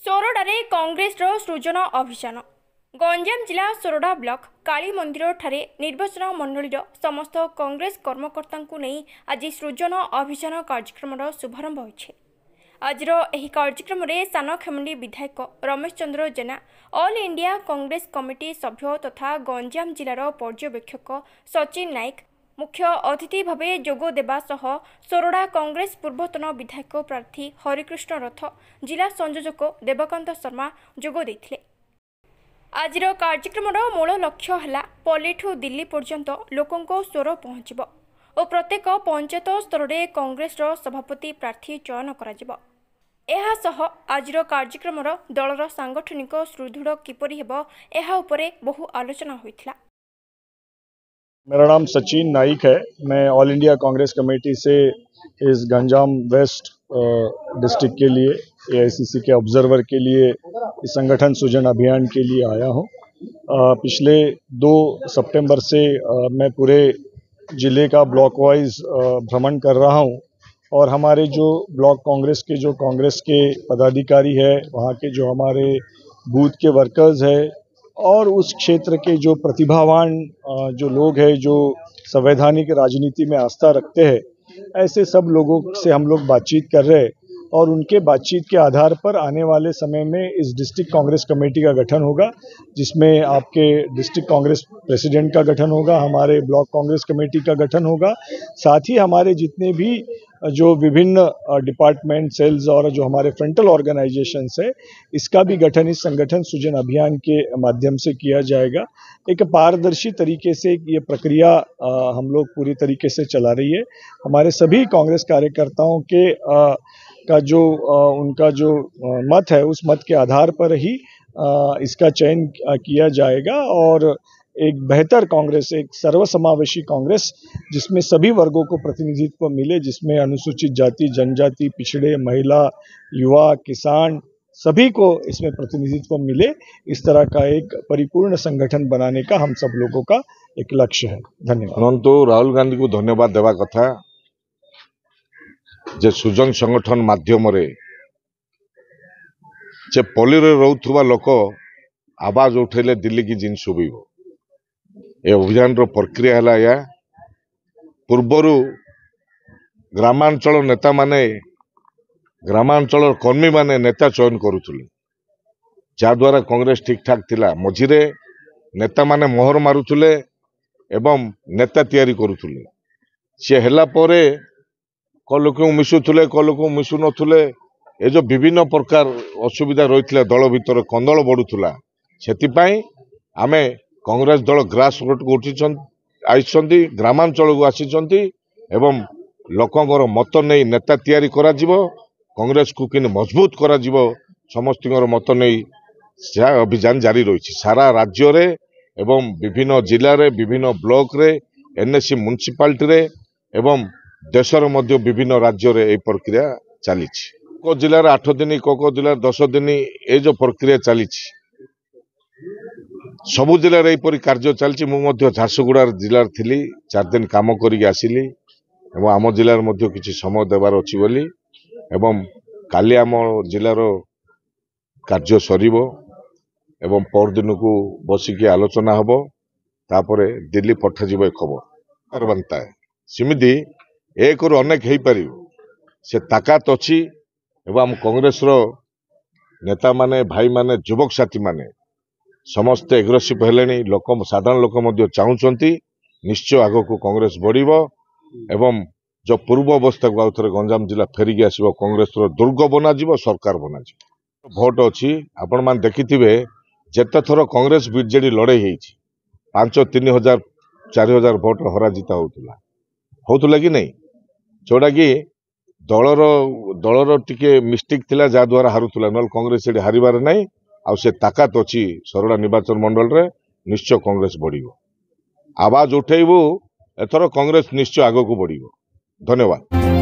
सोरडारे कांग्रेसर सृजन अभियान गंजाम जिला सोरडा ब्लॉक काली मंदिर ठारे निर्वाचन मंडलीर समस्त कांग्रेस कर्मकर्ता नहीं आज सृजन अभियान कार्यक्रम शुभारंभ होइछे। आज कार्यक्रम में सानखेमुंडी विधायक रमेश चंद्र जेना ऑल इंडिया कांग्रेस कमिटी सभ्य तथा गंजाम जिलार पर्यवेक्षक सचिन नायक मुख्य अतिथि भाव जोग देवा सह सोरडा कांग्रेस पूर्वतन विधायक प्रार्थी हरिकृष्ण रथ जिला संयोजक देवकांत शर्मा जोग देथिले। आज कार्यक्रम मूल लक्ष्य है पल्लीठू दिल्ली पर्यंत लोकों स्वर पहुंचब और प्रत्येक पंचायत स्तर में कांग्रेस सभापति प्रार्थी चयन करा एहासह आज कार्यक्रम दलर सांगठनिक सुदृढ़ किपरि हेब एहा उपरे बहु आलोचना होइथिला। मेरा नाम सचिन नाइक है। मैं ऑल इंडिया कांग्रेस कमेटी से इस गंजाम वेस्ट डिस्ट्रिक्ट के लिए एआईसीसी के ऑब्जर्वर के लिए इस संगठन सृजन अभियान के लिए आया हूं। पिछले 2 सितंबर से मैं पूरे जिले का ब्लॉक वाइज भ्रमण कर रहा हूं और हमारे जो ब्लॉक कांग्रेस के पदाधिकारी है, वहां के जो हमारे बूथ के वर्कर्स है और उस क्षेत्र के जो प्रतिभावान जो लोग हैं, जो संवैधानिक राजनीति में आस्था रखते हैं, ऐसे सब लोगों से हम लोग बातचीत कर रहे हैं और उनके बातचीत के आधार पर आने वाले समय में इस डिस्ट्रिक्ट कांग्रेस कमेटी का गठन होगा, जिसमें आपके डिस्ट्रिक्ट कांग्रेस प्रेसिडेंट का गठन होगा, हमारे ब्लॉक कांग्रेस कमेटी का गठन होगा, साथ ही हमारे जितने भी जो विभिन्न डिपार्टमेंट सेल्स और जो हमारे फ्रंटल ऑर्गेनाइजेशंस है, इसका भी गठन इस संगठन सृजन अभियान के माध्यम से किया जाएगा। एक पारदर्शी तरीके से ये प्रक्रिया हम लोग पूरी तरीके से चला रही है। हमारे सभी कांग्रेस कार्यकर्ताओं के का जो उनका जो मत है, उस मत के आधार पर ही इसका चयन किया जाएगा और एक बेहतर कांग्रेस, एक सर्वसमावेशी कांग्रेस जिसमें सभी वर्गों को प्रतिनिधित्व मिले, जिसमें अनुसूचित जाति, जनजाति, पिछड़े, महिला, युवा, किसान सभी को इसमें प्रतिनिधित्व मिले, इस तरह का एक परिपूर्ण संगठन बनाने का हम सब लोगों का एक लक्ष्य है। धन्यवाद। तो राहुल गांधी को धन्यवाद देवा कथा जे सृजन संगठन माध्यम जे पल्ली रोथुवा लोक आवाज उठेले दिल्ली की जिन शुभिब ए अभियान प्रक्रिया है या पूर्वर ग्रामांचल नेता माने ग्रामांचल कर्मी माने नेता चयन करुले, जहाद्वारा कांग्रेस ठीक ठाक थिला। मझिरे नेता माने मोहर मारुले एवं नेता तैयारी करुले, सी हैला परे क लोक मिशुले क लोक मिशु नथुले, ए जो विभिन्न प्रकार असुविधा रही दल भितर कंदल बढ़ुला, से आमे कांग्रेस दल ग्रास रूट को उठी ग्रामांचल को आसी एवं लोकंर मत नहीं नेता तैयारी करा जिवो, कांग्रेस को किन मजबूत करा जिवो, समस्त मत नहीं अभियान जारी रही सारा राज्य रे एवं विभिन्न जिले रे, विभिन्न ब्लॉक रे, एनएससी म्युनिसिपालिटी रे एवं देशर मध्य विभिन्न राज्य रे ए प्रक्रिया चली। को जिले 8 दिन, को जिले 10 दिन ए जो प्रक्रिया चली सबु जिले यहपरी कार्य चलती। मुझे झारसुगुड़ा जिलार थी 4 दिन काम करिक आसिली एवं आम जिलार मध्य किसी समय देवार अच्छी बोली एवं काली आम जिलार कार्य सरिबो एवं पर दिन को बसिकी आलोचना हबो, तापरे दिल्ली पठा जिवो खबर बनता है। सिमिति एक अनेक हो पार से ताकत अच्छी एवं आम कांग्रेस नेता माने, भाई माने, युवक साथी माने समस्ते एग्रेसिव हेले। लोक साधारण लोक चाहूँगी निश्चय आग को कांग्रेस बढ़िबो एवं जो पूर्व अवस्था को आउथरे गंजाम जिला फेरिकी आसिबो, कांग्रेस दुर्ग बना जिवो, सरकार बना जिवो। भोट अच्छी आपण मान देखिथिबे, जेते थर कांग्रेस बीजेडी लड़ाई होईछि 5-3,000 4,000 भोट हरा जिता होतुला कि नहीं, जोड़ा कि दलर टिके मिस्टेक थिला जहाद्वारा हारुतुला, नल कांग्रेस एडी हारिबार नहीं। आउ से ताकत अच्छी सोरडा निर्वाचन मंडल रे निश्चय कांग्रेस बढ़िबो, आवाज उठेबू एथर कांग्रेस निश्चय आग को बढ़िबो। धन्यवाद।